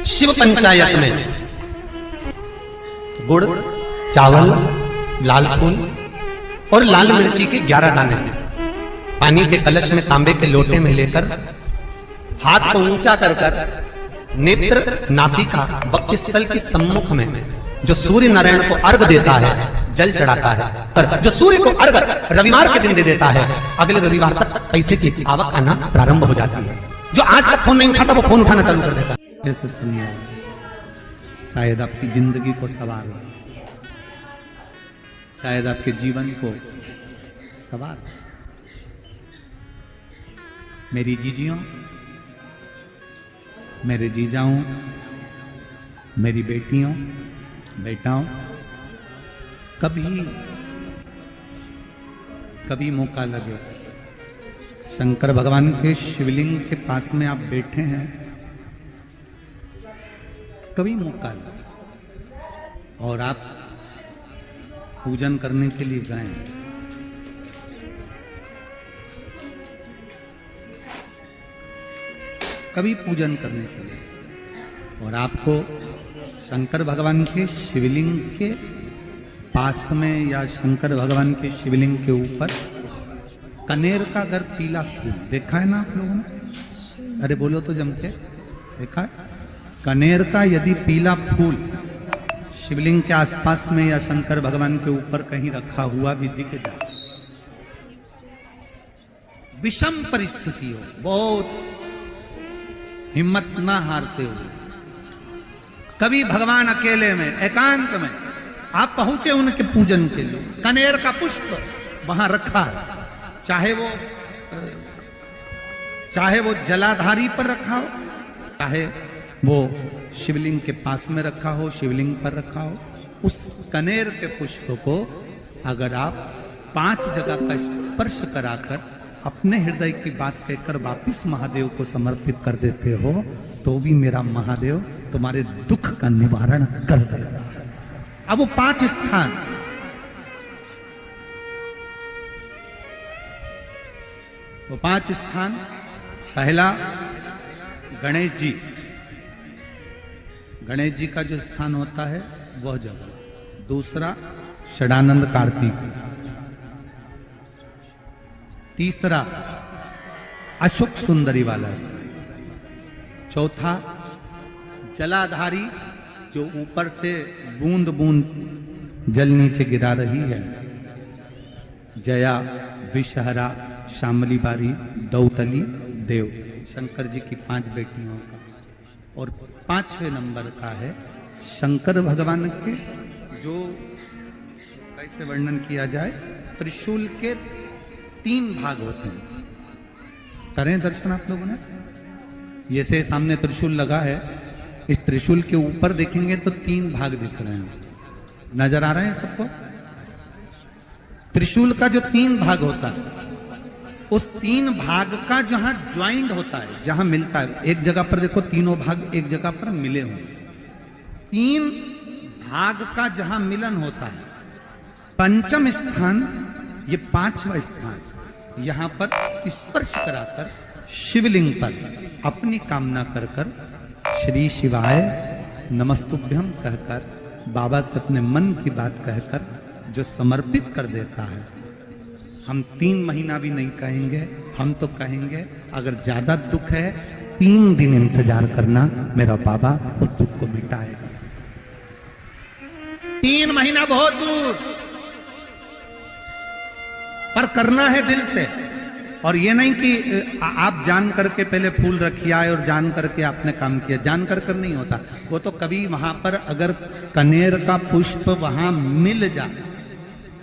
शिव पंचायत में गुड़, चावल, लाल फूल और लाल मिर्ची के 11 दाने पानी के कलश में तांबे के लोटे में लेकर हाथ को ऊंचा कर नेत्र, नासिका, वक्षस्थल के सम्मुख में जो सूर्य नारायण को अर्घ देता है, जल चढ़ाता है, पर जो सूर्य को अर्घ रविवार के दिन दे देता है, अगले रविवार तक पैसे की आवक आना प्रारंभ हो जाती है। जो आज तक फोन नहीं उठाता वो फोन उठाना चालू कर देता है। ऐसे सुनिए, शायद आपकी जिंदगी को सवार हो, शायद आपके जीवन को सवार। मेरी जीजियों, मेरे जीजाओं, मेरी बेटियों, बेटाओं, कभी मौका लगे, शंकर भगवान के शिवलिंग के पास में आप बैठे हैं, कभी मौका लगे और आप पूजन करने के लिए गए, कभी पूजन करने के लिए, और आपको शंकर भगवान के शिवलिंग के पास में या शंकर भगवान के शिवलिंग के ऊपर कनेर का अगर पीला फूल देखा है ना आप लोगों ने? अरे बोलो तो जम के, देखा है? कनेर का यदि पीला फूल शिवलिंग के आसपास में या शंकर भगवान के ऊपर कहीं रखा हुआ भी दिख जाए, विषम परिस्थिति हो, बहुत हिम्मत ना हारते हुए, कभी भगवान अकेले में एकांत में आप पहुंचे उनके पूजन के लिए, कनेर का पुष्प वहां रखा है, चाहे वो जलाधारी पर रखा हो, चाहे वो शिवलिंग के पास में रखा हो, शिवलिंग पर रखा हो, उस कनेर के पुष्प को अगर आप 5 जगह का स्पर्श कराकर अपने हृदय की बात कहकर वापिस महादेव को समर्पित कर देते हो, तो भी मेरा महादेव तुम्हारे दुख का निवारण कर देगा। अब वो 5 स्थान, पहला गणेश जी, गणेश जी का जो स्थान होता है वह जगह, दूसरा षडानंद कार्तिक, तीसरा अशोक सुंदरी वाला स्थान, चौथा जलाधारी जो ऊपर से बूंद बूंद जल नीचे गिरा रही है, जया, विषहरा, शामली बारी, दौतली, देव, शंकर जी की 5 बेटियों का, और 5वें नंबर का है शंकर भगवान के, जो कैसे वर्णन किया जाए, त्रिशूल के 3 भाग होते हैं। करें दर्शन आप लोगों ने? ये से सामने त्रिशूल लगा है, इस त्रिशूल के ऊपर देखेंगे तो 3 भाग दिख रहे हैं, नजर आ रहे हैं सबको? त्रिशूल का जो 3 भाग होता है, उस 3 भाग का जहां ज्वाइंट होता है, जहां मिलता है, एक जगह पर देखो तीनों भाग एक जगह पर मिले हुए, 3 भाग का जहां मिलन होता है, 5वां स्थान, ये 5वां स्थान, यहां पर स्पर्श कराकर शिवलिंग पर अपनी कामना कर कर श्री शिवाय नमस्तुभ्यम कहकर, बाबा से अपने मन की बात कहकर जो समर्पित कर देता है, हम 3 महीना भी नहीं कहेंगे, हम तो कहेंगे अगर ज्यादा दुख है 3 दिन इंतजार करना, मेरा बाबा उस दुख को मिटाएगा। 3 महीना बहुत दूर, पर करना है दिल से, और ये नहीं कि आप जान करके पहले फूल रखिए आए और जान करके आपने काम किया, जान कर नहीं होता वो तो। कभी वहां पर अगर कनेर का पुष्प वहां मिल जाए,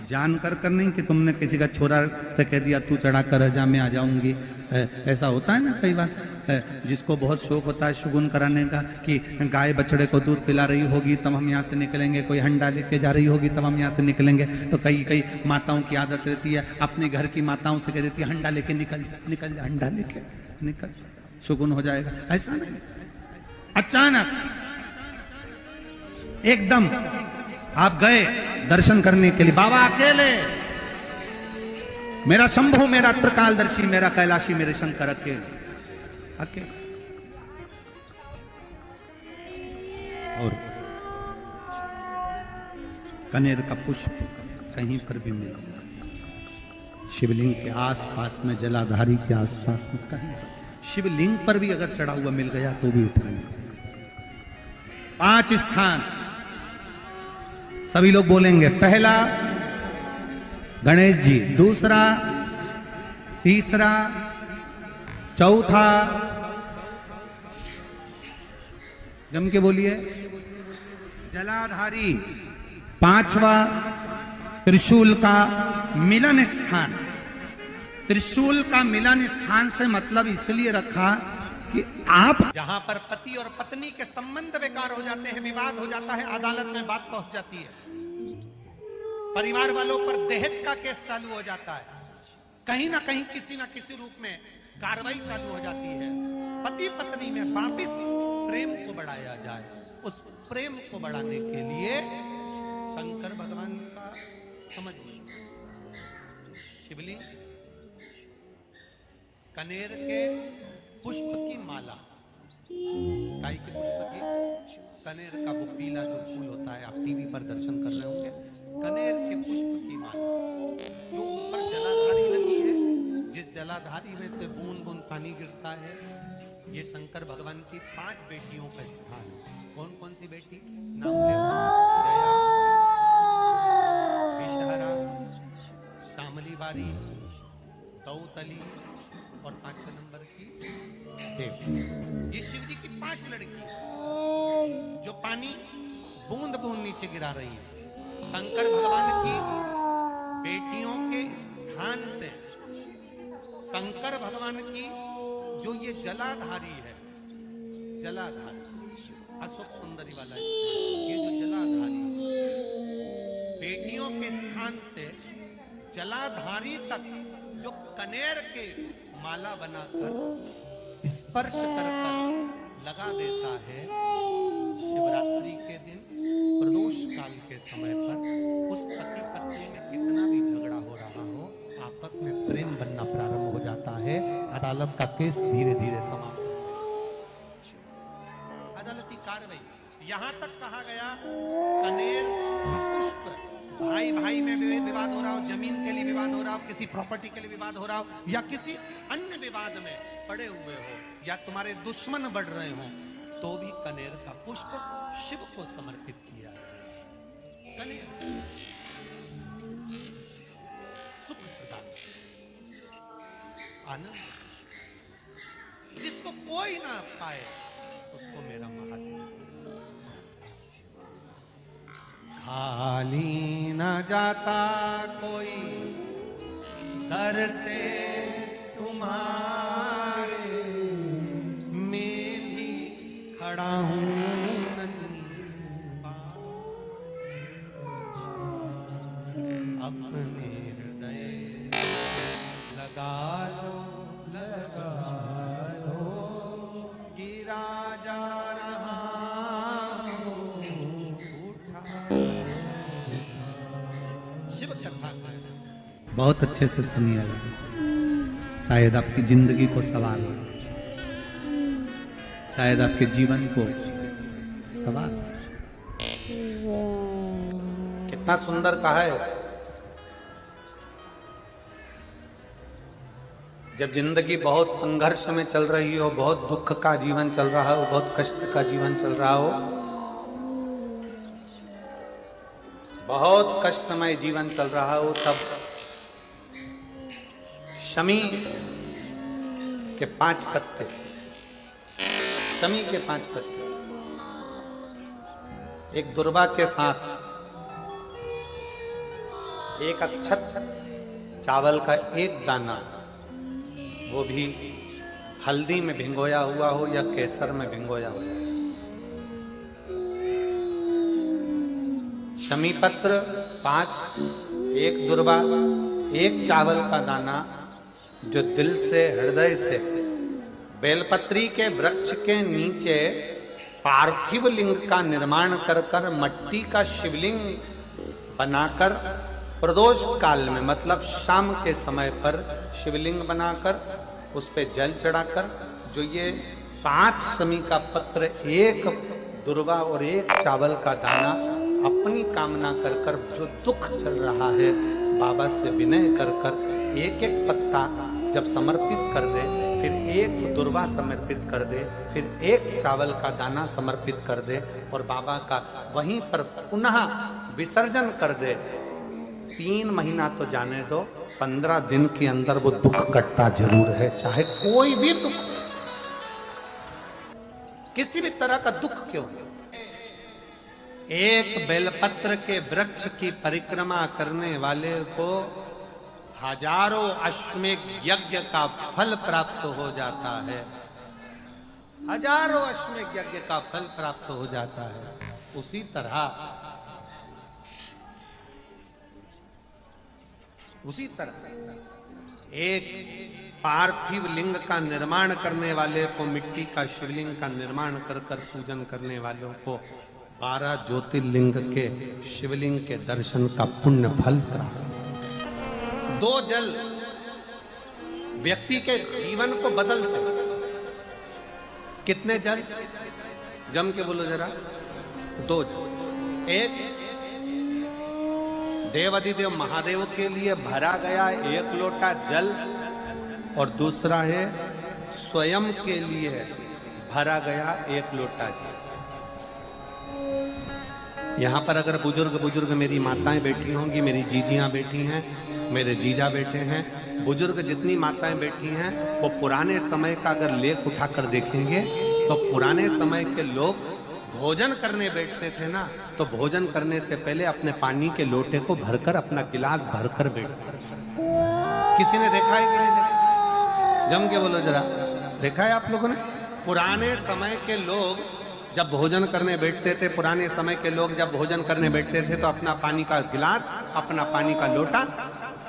जान कर नहीं कि तुमने किसी का छोरा से कह दिया तू चढ़ा कर जा, मैं आ जाऊंगी, ऐसा होता है ना कई बार, जिसको बहुत शौक होता है शगुन कराने का, कि गाय बछड़े को दूध पिला रही होगी तब हम यहाँ से निकलेंगे, कोई हंडा लेके जा रही होगी तब हम यहाँ से निकलेंगे, तो कई माताओं की आदत रहती है, अपने घर की माताओं से कह देती है हंडा लेके निकल जा, हंडा लेके निकल, शगुन हो जाएगा। ऐसा नहीं, अचानक एकदम आप गए दर्शन करने के लिए, बाबा अकेले, मेरा शंभु, मेरा त्रिकालदर्शी, मेरा कैलाशी, मेरे शंकर अकेले, और कनेर का पुष्प कहीं पर भी मिला, शिवलिंग के आसपास में, जलाधारी के आसपास में कहीं पर, शिवलिंग पर भी अगर चढ़ा हुआ मिल गया तो भी उठाएंगे। 5 स्थान सभी लोग बोलेंगे। पहला गणेश जी, दूसरा, तीसरा, चौथा, जम के बोलिए, जलाधारी, 5वां त्रिशूल का मिलन स्थान। त्रिशूल का मिलन स्थान से मतलब इसलिए रखा कि आप जहां पर पति और पत्नी के संबंध बेकार हो जाते हैं, विवाद हो जाता है, अदालत में बात पहुंच जाती है, परिवार वालों पर दहेज का केस चालू हो जाता है, कहीं ना कहीं किसी ना किसी रूप में कार्रवाई चालू हो जाती है, पति पत्नी में वापिस प्रेम को बढ़ाया जाए, उस प्रेम को बढ़ाने के लिए शंकर भगवान का समझिए शिवलिंग, कनेर के पुष्प की माला, गाय के पुष्प की, कनेर का वो पीला जो फूल होता है, आप टीवी पर दर्शन कर रहे होंगे, कनेर के पुष्प की माला जो ऊपर जलाधारी लगी है, जिस जलाधारी में से बूंद बूंद पानी गिरता है, ये शंकर भगवान की 5 बेटियों का स्थान है। कौन कौन सी बेटी? नाम ले, जया, विषहरा, श्यामली बारी, दौतली और 5वें नंबर की देवी। ये शिव जी की 5 लड़की जो पानी बूंद बूंद नीचे गिरा रही है। शंकर भगवान की बेटियों के स्थान से शंकर भगवान की जो ये जलाधारी है, जलाधारी अशोक सुंदरी वाला ये जो जलाधारी बेटियों के स्थान से जलाधारी तक जो कनेर के माला बनाकर स्पर्श कर लगा देता है, शिवरात्रि के दिन प्रदोष काल के समय पर उस पति पत्नी में कितना भी झगड़ा हो रहा हो, आपस में प्रेम बनना प्रारंभ हो जाता है, अदालत का केस धीरे धीरे समाप्त, अदालती कार्रवाई। यहां तक कहा गया कनेर पुष्प, भाई भाई में विवाद हो रहा हो, जमीन के लिए विवाद हो रहा हो, किसी प्रॉपर्टी के लिए विवाद हो रहा हो, या किसी अन्य विवाद में पड़े हुए हो, या तुम्हारे दुश्मन बढ़ रहे हो, तो भी कनेर का पुष्प शिव को समर्पित किया। कनेर सुख प्रदान, आनंद, जिसको कोई ना पाए उसको मेरा महादेव। खाली न जाता कोई दर से तुम्हारे, मैं भी खड़ा हूं अपने हृदय लगा लो, गिरा जा रहा शिव कथा। बहुत अच्छे से सुनिए, शायद आपकी जिंदगी को सवाल, शायद आपके जीवन को सवाल। कितना सुंदर कहा है। जब जिंदगी बहुत संघर्ष में चल रही हो, बहुत दुख का जीवन चल रहा हो, बहुत कष्ट का जीवन चल रहा हो, बहुत कष्टमय जीवन चल रहा हो, तब शमी के 5 पत्ते, शमी के 5 पत्ते, एक दुर्वा के साथ एक अक्षत चावल का एक दाना, वो भी हल्दी में भिंगोया हुआ हो या केसर में भिंगोया हुआ, शमी पत्र 5, एक दुर्वा, एक चावल का दाना, जो दिल से, हृदय से बेलपत्री के वृक्ष के नीचे पार्थिव लिंग का निर्माण कर कर, मट्टी का शिवलिंग बनाकर, प्रदोष काल में मतलब शाम के समय पर शिवलिंग बनाकर उस पे जल चढ़ाकर, जो ये 5 शमी का पत्र एक दुर्वा और एक चावल का दाना अपनी कामना कर कर जो दुख चल रहा है बाबा से विनय कर कर एक एक पत्ता जब समर्पित कर दे, फिर एक दुर्वा समर्पित कर दे, फिर एक चावल का दाना समर्पित कर दे और बाबा का वहीं पर पुनः विसर्जन कर दे, 3 महीना तो जाने दो, 15 दिन के अंदर वो दुख कटता जरूर है, चाहे कोई भी दुख, किसी भी तरह का दुख क्यों। एक बेलपत्र के वृक्ष की परिक्रमा करने वाले को हजारों अश्वमेध यज्ञ का फल प्राप्त हो जाता है, हजारों अश्वमेध यज्ञ का फल प्राप्त हो जाता है। उसी तरह एक पार्थिव लिंग का निर्माण करने वाले को, मिट्टी का शिवलिंग का निर्माण कर कर पूजन करने वालों को 12 ज्योतिर्लिंग के शिवलिंग के दर्शन का पुण्य फल प्राप्त। 2 जल व्यक्ति के जीवन को बदलते। कितने जल? जम के बोलो जरा। 2 जल। एक देवाधिदेव महादेव के लिए भरा गया 1 लोटा जल और दूसरा है स्वयं के लिए भरा गया 1 लोटा जल। यहाँ पर अगर बुजुर्ग मेरी माताएं बैठी होंगी, मेरी जीजियां बैठी हैं, मेरे जीजा बैठे हैं, बुजुर्ग जितनी माताएं बैठी हैं, वो पुराने समय का अगर लेख उठाकर देखेंगे तो पुराने समय के लोग भोजन करने बैठते थे ना, तो भोजन करने से पहले अपने पानी के लोटे को भरकर, अपना गिलास भरकर बैठते। किसी ने देखा है कि नहीं देखा? जम के बोलो जरा, देखा है आप लोगों ने? पुराने समय के लोग जब भोजन करने बैठते थे, पुराने समय के लोग जब भोजन करने बैठते थे तो अपना पानी का गिलास, अपना पानी का लोटा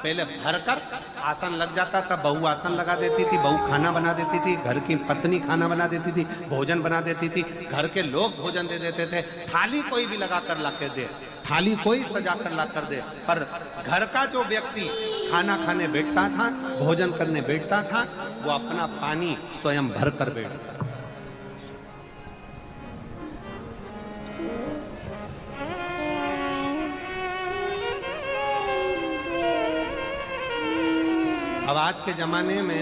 पहले भरकर आसन लग जाता था। बहू आसन लगा देती थी, बहू खाना बना देती थी, घर की पत्नी खाना बना देती थी, भोजन बना देती थी, घर के लोग भोजन दे देते थे। थाली कोई भी लगा कर ला के दे, थाली कोई सजा कर ला कर दे, पर घर का जो व्यक्ति खाना खाने बैठता था, भोजन करने बैठता था, वो अपना पानी स्वयं भर कर बैठता। अब आज के जमाने में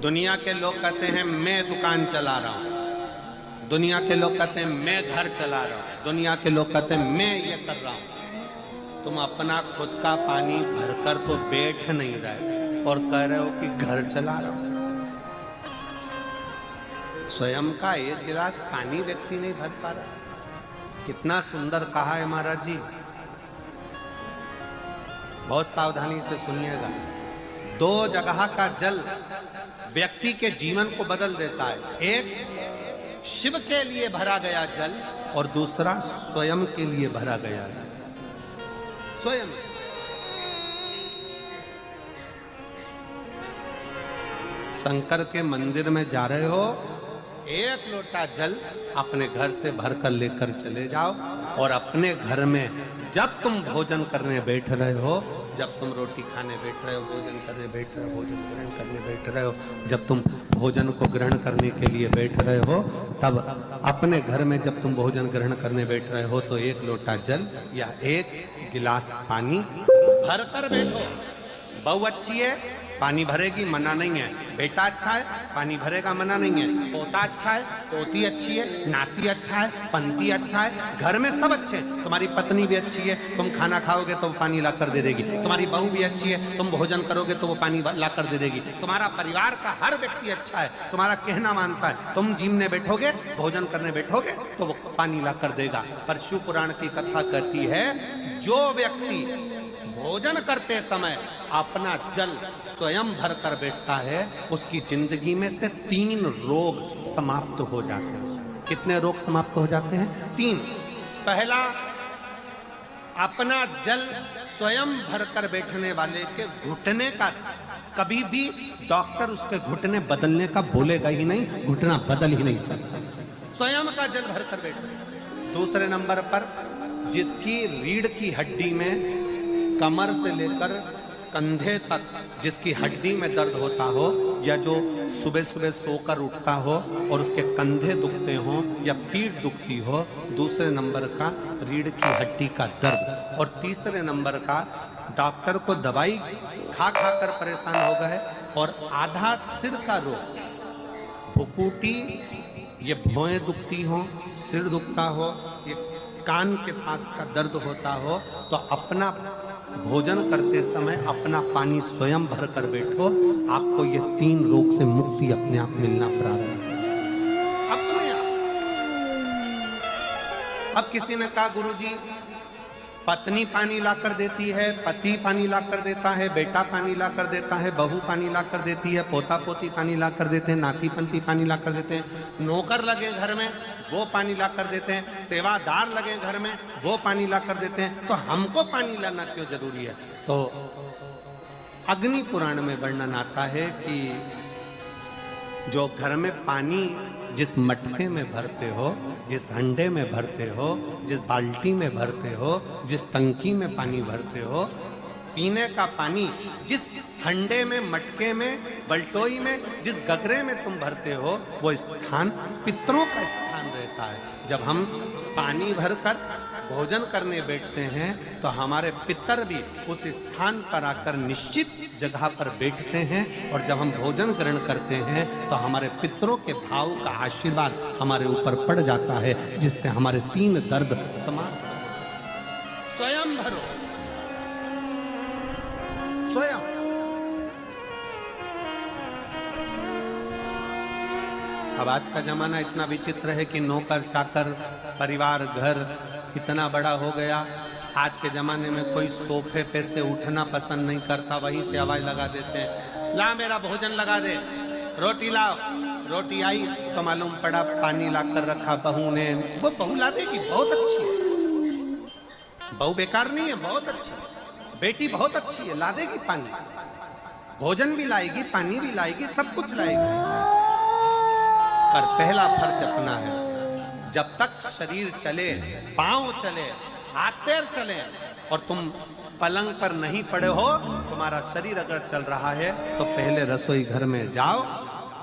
दुनिया के लोग कहते हैं मैं दुकान चला रहा हूं, दुनिया के लोग कहते हैं मैं घर चला रहा हूं, दुनिया के लोग कहते हैं मैं ये कर रहा हूं। तुम अपना खुद का पानी भरकर तो बैठ नहीं रहे और कह रहे हो कि घर चला रहा हूं। स्वयं का 1 गिलास पानी व्यक्ति नहीं भर पा रहा। कितना सुंदर कहा है महाराज जी, बहुत सावधानी से सुनिएगा। 2 जगह का जल व्यक्ति के जीवन को बदल देता है। एक शिव के लिए भरा गया जल और दूसरा स्वयं के लिए भरा गया जल। स्वयं शंकर के मंदिर में जा रहे हो, 1 लोटा जल अपने घर से भरकर लेकर चले जाओ और अपने घर में जब तुम भोजन करने बैठ रहे हो, जब तुम रोटी खाने बैठ रहे हो, भोजन करने बैठ रहे हो, भोजन ग्रहण करने बैठ रहे हो, जब तुम भोजन को ग्रहण करने के लिए बैठ रहे हो, तब अपने घर में जब तुम भोजन ग्रहण करने बैठ रहे हो तो 1 लोटा जल या 1 गिलास पानी भर कर बैठो। बहू अच्छी है, पानी भरेगी, मना नहीं है। बेटा अच्छा है, पानी भरेगा, मना नहीं है। पोता अच्छा है, पोती अच्छी है, नाती अच्छा है, पंती अच्छा है, घर में सब अच्छे हैं। तुम्हारी पत्नी भी अच्छी है, तुम खाना खाओगे तो वो पानी ला कर दे देगी। तुम्हारी बहू भी अच्छी है, तुम भोजन करोगे तो वो पानी ला कर दे देगी। तुम्हारा परिवार का हर व्यक्ति अच्छा है, तुम्हारा कहना मानता है। तुम जिमने बैठोगे, भोजन करने बैठोगे तो वो पानी ला कर देगा। पर शिव पुराण की कथा कहती है, जो व्यक्ति भोजन करते समय अपना जल स्वयं भर कर बैठता है, उसकी जिंदगी में से 3 रोग समाप्त हो जाते हैं। कितने रोग समाप्त हो जाते हैं? 3। पहला, अपना जल स्वयं भर कर बैठने वाले के घुटने का कभी भी डॉक्टर उसके घुटने बदलने का बोलेगा ही नहीं, घुटना बदल ही नहीं सकता। स्वयं का जल भर कर बैठे। दूसरे नंबर पर, जिसकी रीढ़ की हड्डी में कमर से लेकर कंधे तक जिसकी हड्डी में दर्द होता हो, या जो सुबह सुबह सोकर उठता हो और उसके कंधे दुखते हो या पीठ दुखती हो, दूसरे नंबर का रीढ़ की हड्डी का दर्द, और तीसरे नंबर का डॉक्टर को दवाई खा खा कर परेशान हो गए, और आधा सिर का रोग, भुकुटी, ये भौएं दुखती हो, सिर दुखता हो, ये कान के पास का दर्द होता हो, तो अपना भोजन करते समय अपना पानी स्वयं भर कर बैठो, आपको ये 3 रोग से मुक्ति अपने आप मिलना प्रारंभ होगा। अपने आप। अब किसी ने कहा गुरुजी पत्नी पानी लाकर देती है, पति पानी लाकर देता है, बेटा पानी लाकर देता है, बहू पानी लाकर देती है, पोता पोती पानी लाकर देते हैं, नाती पंती पानी लाकर देते हैं, नौकर लगे घर में वो पानी लाकर देते हैं, सेवादार लगे घर में वो पानी लाकर देते हैं, तो हमको पानी लाना क्यों जरूरी है? तो अग्नि पुराण में वर्णन आता है कि जो घर में पानी जिस मटके में भरते हो, जिस हंडे में भरते हो, जिस बाल्टी में भरते हो, जिस टंकी में पानी भरते हो, पीने का पानी जिस हंडे में, मटके में, बल्टोई में, जिस गगरे में तुम भरते हो, वो स्थान पितरों का स्थान रहता है। जब हम पानी भरकर भोजन करने बैठते हैं तो हमारे पितर भी उस स्थान पर आकर निश्चित जगह पर बैठते हैं, और जब हम भोजन ग्रहण करते हैं तो हमारे पितरों के भाव का आशीर्वाद हमारे ऊपर पड़ जाता है, जिससे हमारे 3 दर्द समाप्त। स्वयं भरो, स्वयं। अब आज का जमाना इतना विचित्र है कि नौकर चाकर, परिवार, घर इतना बड़ा हो गया। आज के जमाने में कोई सोफे पे से उठना पसंद नहीं करता, वहीं से आवाज लगा देते हैं, ला मेरा भोजन लगा दे, रोटी लाओ। रोटी आई तो मालूम पड़ा पानी ला कर रखा बहू ने। वो बहू ला देगी, बहुत अच्छी है, बहू बेकार नहीं है, बहुत अच्छी है, बेटी बहुत अच्छी है, ला देगी पानी, भोजन भी लाएगी, पानी भी लाएगी, सब कुछ लाएगी। पर पहला फर्ज अपना है, जब तक शरीर चले, पांव चले, हाथ पैर चले, और तुम पलंग पर नहीं पड़े हो, तुम्हारा शरीर अगर चल रहा है तो पहले रसोई घर में जाओ,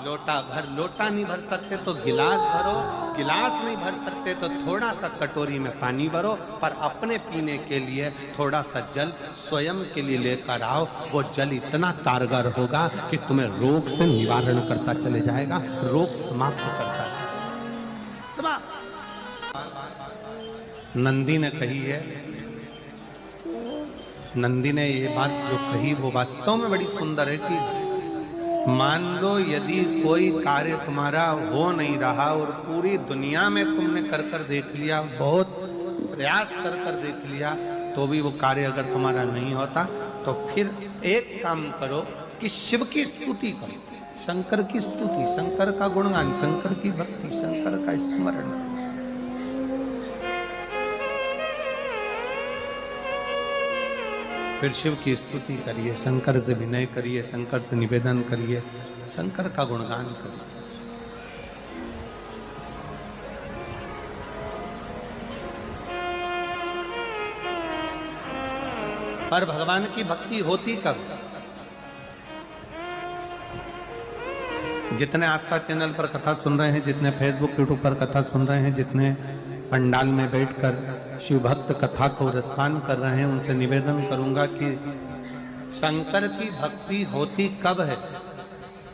लोटा भर, लोटा नहीं भर सकते तो गिलास भरो, गिलास नहीं भर सकते तो थोड़ा सा कटोरी में पानी भरो, पर अपने पीने के लिए थोड़ा सा जल स्वयं के लिए लेकर आओ। वो जल इतना कारगर होगा कि तुम्हें रोग से निवारण करता चले जाएगा, रोग समाप्त करता चलेगा। नंदी ने कही है, नंदी ने ये बात जो कही वो वास्तव में बड़ी सुंदर है कि मान लो यदि कोई कार्य तुम्हारा हो नहीं रहा और पूरी दुनिया में तुमने कर कर देख लिया, बहुत प्रयास कर कर देख लिया, तो भी वो कार्य अगर तुम्हारा नहीं होता, तो फिर एक काम करो कि शिव की स्तुति करो, शंकर की स्तुति, शंकर का गुणगान, शंकर की भक्ति, शंकर का स्मरण। फिर शिव की स्तुति करिए, शंकर से विनय करिए, शंकर से निवेदन करिए, शंकर का गुणगान करिए। पर भगवान की भक्ति होती कब? जितने आस्था चैनल पर कथा सुन रहे हैं, जितने फेसबुक यूट्यूब पर कथा सुन रहे हैं, जितने पंडाल में बैठकर शिव भक्त कथा को रसपान कर रहे हैं, उनसे निवेदन करूंगा कि शंकर की भक्ति होती कब है,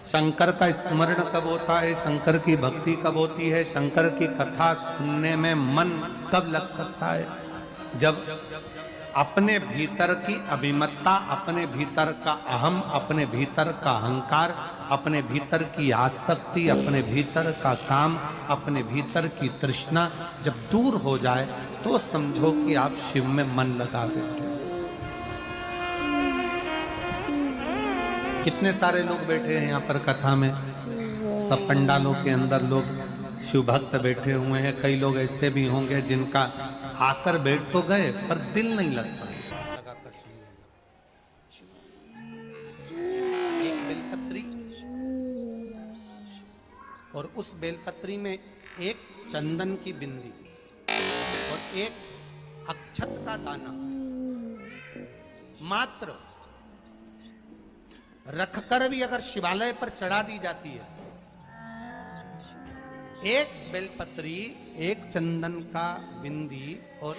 शंकर का स्मरण कब होता है, शंकर की भक्ति कब होती है, शंकर की कथा सुनने में मन कब लग सकता है? जब अपने भीतर की अभिमत्ता, अपने भीतर का अहम, अपने भीतर का अहंकार, अपने भीतर की आसक्ति, अपने भीतर का काम, अपने भीतर की तृष्णा जब दूर हो जाए तो समझो कि आप शिव में मन लगा बैठे। कितने सारे लोग बैठे हैं यहाँ पर कथा में, सब पंडालों के अंदर लोग शिव भक्त बैठे हुए हैं। कई लोग ऐसे भी होंगे जिनका आकर बैठ तो गए पर दिल नहीं लगता। एक बेलपत्री और उस बेलपत्री में एक चंदन की बिंदी और एक अक्षत का दाना, मात्र रखकर भी अगर शिवालय पर चढ़ा दी जाती है, एक बेलपत्री, एक चंदन का बिंदी, और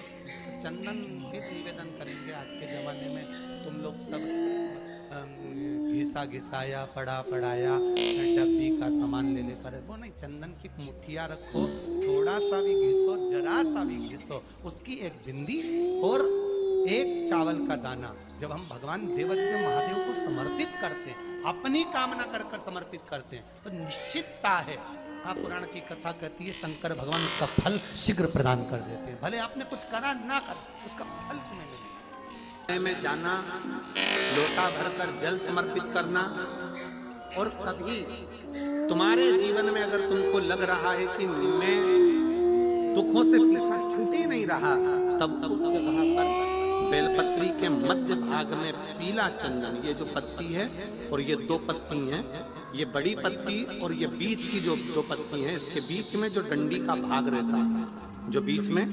चंदन फिर निवेदन करेंगे। आज के जमाने में तुम लोग सब घिसा घिसाया, पड़ा पड़ाया, डब्बी का सामान ले लेकर, वो नहीं, चंदन की मुठिया रखो, थोड़ा सा भी घिसो, जरा सा भी घिसो, उसकी एक बिंदी और एक चावल का दाना जब हम भगवान देवादिदेव महादेव को समर्पित करते हैं, अपनी कामना कर कर समर्पित करते हैं, तो निश्चितता है, पुराण की कथा कहती है, शंकर भगवान उसका फल शीघ्र प्रदान कर देते हैं। भले आपने कुछ करा ना कर, उसका फल तुम्हें मिलेगा। में जाना, लोटा भरकर जल समर्पित करना, और कभी तुम्हारे जीवन में अगर तुमको लग रहा है कि मैं दुखों से पीछा छूट ही नहीं रहा, तब उस जगह पर बेलपत्री के मध्य भाग में पीला चंदन, ये जो पत्ती है और ये दो पत्ती हैं, ये बड़ी पत्ती और ये बीच की जो दो पत्ती हैं, इसके बीच में जो डंडी का भाग रहता है, जो बीच में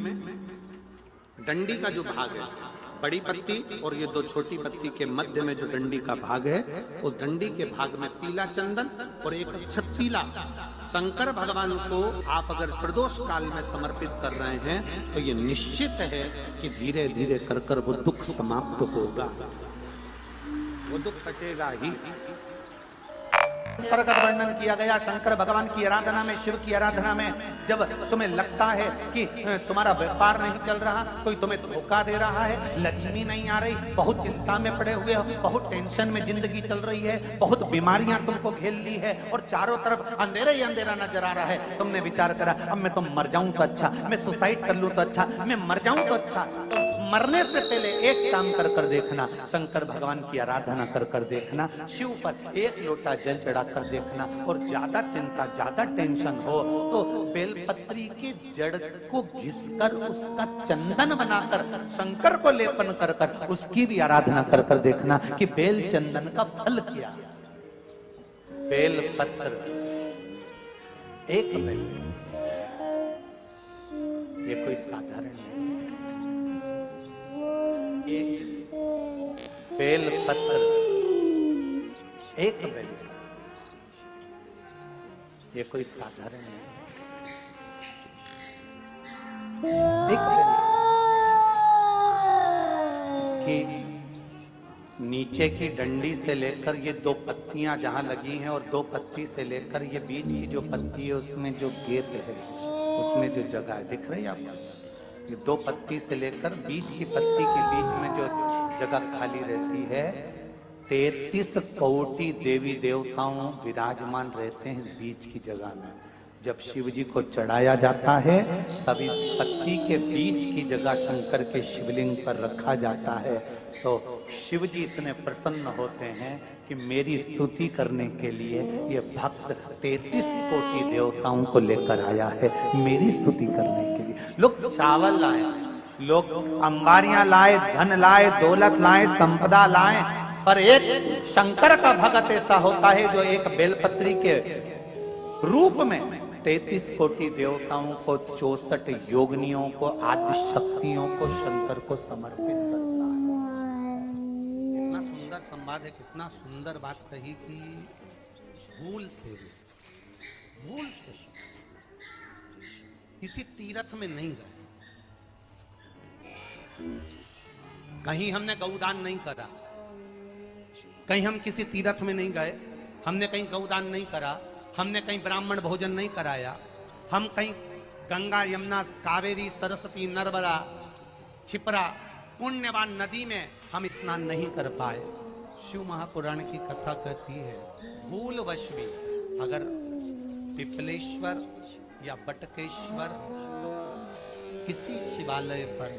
डंडी का जो भाग है, बड़ी पत्ती और ये दो छोटी पत्ती के मध्य में जो डंडी का भाग है, उस डंडी के भाग में पीला चंदन और एक अक्षत पीला, शंकर भगवान को आप अगर प्रदोष काल में समर्पित कर रहे हैं, तो ये निश्चित है कि धीरे धीरे कर कर वो दुख समाप्त होगा, वो दुख हटेगा ही। शंकर का वर्णन किया गया। शंकर भगवान की आराधना में, शिव की आराधना में, जब तुम्हें लगता है कि तुम्हारा व्यापार नहीं चल रहा, कोई तुम्हें धोखा दे रहा है, लक्ष्मी नहीं आ रही, बहुत चिंता में पड़े हुए हो, बहुत टेंशन में जिंदगी चल रही है, बहुत बीमारियां तुमको घेर ली है और चारों तरफ अंधेरा ही अंधेरा नजर आ रहा है, तुमने विचार करा अब मैं तो मर जाऊं तो अच्छा, मैं सुसाइड कर लूं तो अच्छा, मैं मर जाऊं तो अच्छा, तो मरने से पहले एक काम कर कर देखना, शंकर भगवान की आराधना कर कर देखना, शिव पर एक लोटा जल चढ़ा कर देखना, और ज्यादा चिंता, ज्यादा टेंशन हो तो बेलपत्री के जड़ को घिसकर उसका चंदन बनाकर शंकर को लेपन कर कर उसकी भी आराधना कर कर देखना कि बेल चंदन का फल क्या। बेलपत्र, एक बेल, ये कोई साधारण नहीं, एक बेलपत्र, एक बेल, ये कोई साधारण नहीं, एक बेल। इसकी नीचे की डंडी से लेकर ये दो पत्तियां जहां लगी हैं, और दो पत्ती से लेकर ये बीच की जो पत्ती है उसमें जो गेप है, उसमें जो जगह है, दिख रही है आपको? ये दो पत्ती से लेकर बीच की पत्ती के बीच में जो जगह खाली रहती है, 33 कोटि देवी देवताओं विराजमान रहते हैं इस बीच की जगह में। जब शिव जी को चढ़ाया जाता है, तब इस पत्ती के बीच की जगह शंकर के शिवलिंग पर रखा जाता है, तो शिव जी इतने प्रसन्न होते हैं कि मेरी स्तुति करने के लिए ये भक्त 33 कोटि देवताओं को लेकर आया है, मेरी स्तुति करने के लिए। लोग चावल लाए, लोग अंबारियां लाए, धन लाए, दौलत लाए, संपदा लाए, पर एक शंकर का भक्त ऐसा होता है जो एक बेलपत्री के रूप में 33 कोटि देवताओं को, 64 योगिनियों को, आदि शक्तियों को शंकर को समर्पित करता है। इतना सुंदर संवाद है, कितना सुंदर बात कही कि भूल से किसी तीर्थ में नहीं गए, कहीं हमने गौदान नहीं करा, कहीं हम किसी तीर्थ में नहीं गए, हमने कहीं गौदान नहीं करा, हमने कहीं ब्राह्मण भोजन नहीं कराया, हम कहीं गंगा, यमुना, कावेरी, सरस्वती, नर्मदा, छिपरा, पुण्यवान नदी में हम स्नान नहीं कर पाए। शिव महापुराण की कथा कहती है, भूलवश भी अगर पिपलेश्वर या बटकेश्वर किसी शिवालय पर